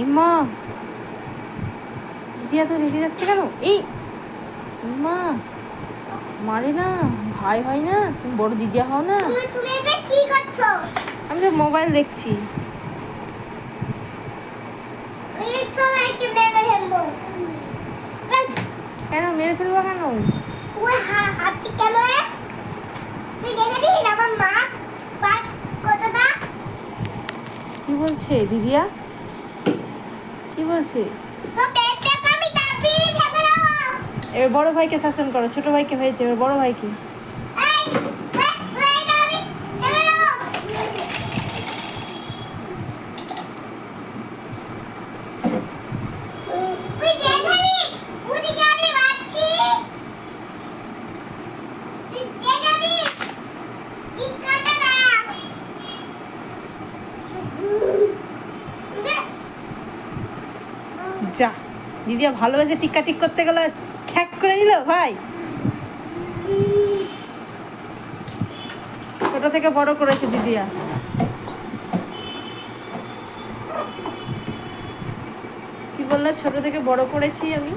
ইমা দিদিয়া তো রেগে যাচ্ছে কেন? এই ইমা মারে না, ভাই হয় না, তুমি বড় দিদিয়া হও না। তুমি এটা কি করছো? আমি তো মোবাইল দেখছি। কেন মেরে ফেলবো কেন? ওই হাতি কেন? তুই দেখে দিস আমার মা পাট কতটা? কি বলছে দিদিয়া? কি বলছে? তো পেটে আমি দাবি ফেলে দেবো। এবার বড় ভাইকে শাসন করো, ছোট ভাইকে হয়েছে, এবার বড় ভাইকে। এই তুই দাবি ফেলে দেবো। তুই দেখে দিস ওদিকে আমি মারছি। তুই দেখে দিস টিকাটা না। যা দিদিয়া ভালোবেসে টিক্কা ঠিক করতে গেলে ঠ্যাক করে দিল ভাই। ছোট থেকে বড় করেছে দিদিয়া। কি বললে? ছোট থেকে বড় করেছি আমি।